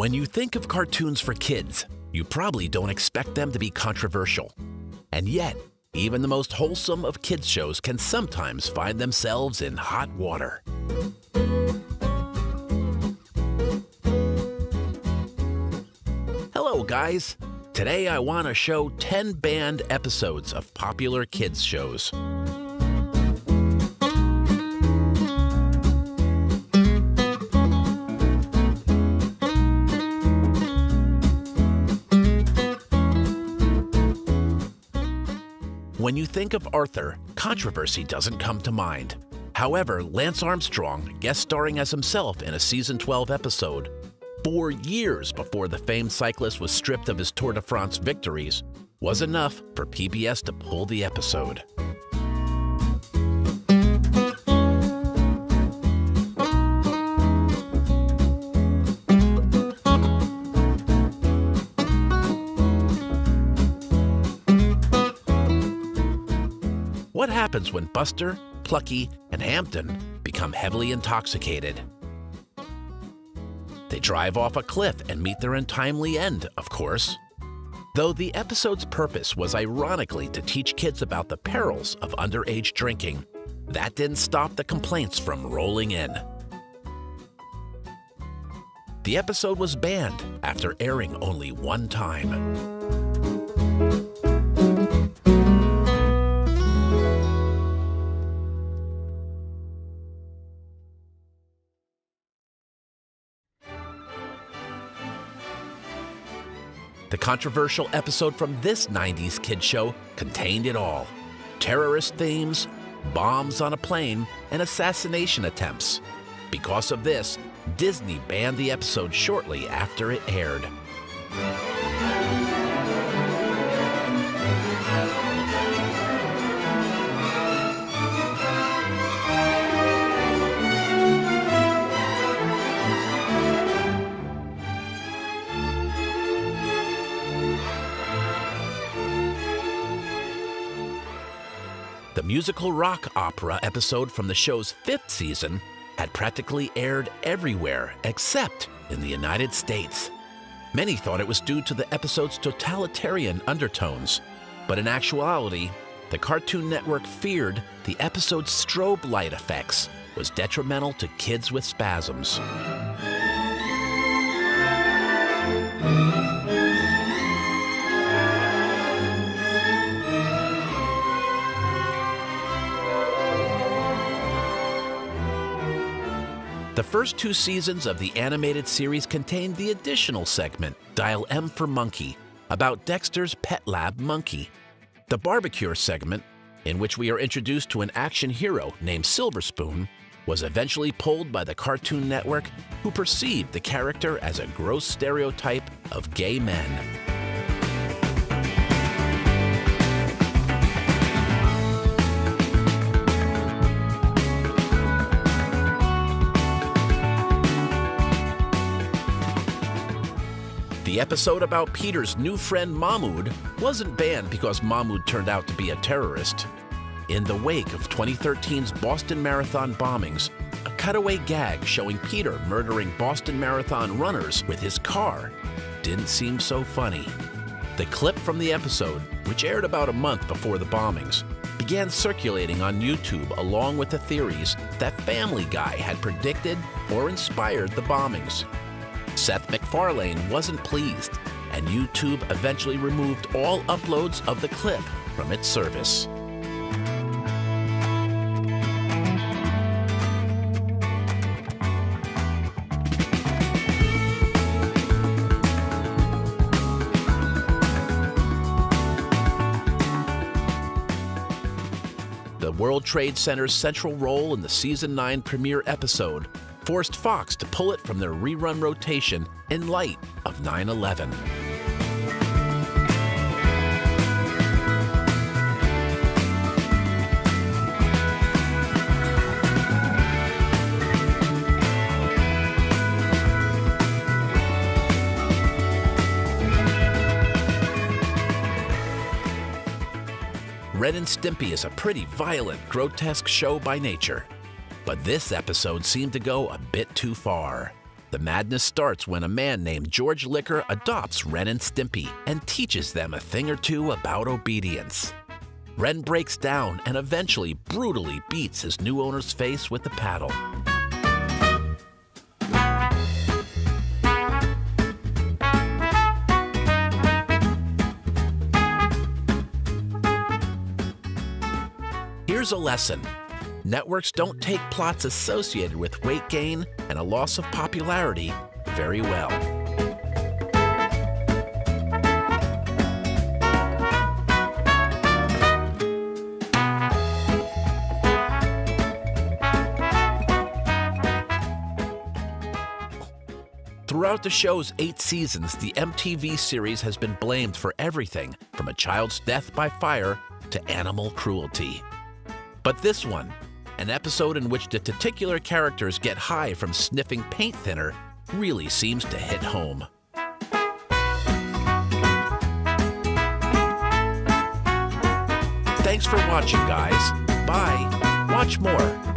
When you think of cartoons for kids, you probably don't expect them to be controversial. And yet, even the most wholesome of kids' shows can sometimes find themselves in hot water. Hello, guys. Today I want to show 10 banned episodes of popular kids' shows. When you think of Arthur, controversy doesn't come to mind. However, Lance Armstrong, guest starring as himself in a season 12 episode, 4 years before the famed cyclist was stripped of his Tour de France victories, was enough for PBS to pull the episode. What happens when Buster, Plucky, and Hampton become heavily intoxicated? They drive off a cliff and meet their untimely end, of course. Though the episode's purpose was ironically to teach kids about the perils of underage drinking, that didn't stop the complaints from rolling in. The episode was banned after airing only one time. The controversial episode from this 90s kid show contained it all: terrorist themes, bombs on a plane, and assassination attempts. Because of this, Disney banned the episode shortly after it aired. The musical rock opera episode from the show's 5th season had practically aired everywhere except in the United States. Many thought it was due to the episode's totalitarian undertones, but in actuality, the Cartoon Network feared the episode's strobe light effects was detrimental to kids with spasms. The first 2 seasons of the animated series contained the additional segment, Dial M for Monkey, about Dexter's pet lab monkey. The Barbecue segment, in which we are introduced to an action hero named Silver Spoon, was eventually pulled by the Cartoon Network, who perceived the character as a gross stereotype of gay men. The episode about Peter's new friend Mahmoud wasn't banned because Mahmoud turned out to be a terrorist. In the wake of 2013's Boston Marathon bombings, a cutaway gag showing Peter murdering Boston Marathon runners with his car didn't seem so funny. The clip from the episode, which aired about a month before the bombings, began circulating on YouTube along with the theories that Family Guy had predicted or inspired the bombings. Seth MacFarlane wasn't pleased, and YouTube eventually removed all uploads of the clip from its service. The World Trade Center's central role in the Season 9 premiere episode forced Fox to pull it from their rerun rotation in light of 9/11. Ren and Stimpy is a pretty violent, grotesque show by nature. But this episode seemed to go a bit too far. The madness starts when a man named George Liquor adopts Ren and Stimpy and teaches them a thing or two about obedience. Ren breaks down and eventually brutally beats his new owner's face with the paddle. Here's a lesson. Networks don't take plots associated with weight gain and a loss of popularity very well. Throughout the show's 8 seasons, the MTV series has been blamed for everything from a child's death by fire to animal cruelty. But this one, an episode in which the titular characters get high from sniffing paint thinner, really seems to hit home. Thanks for watching, guys. Bye. Watch more.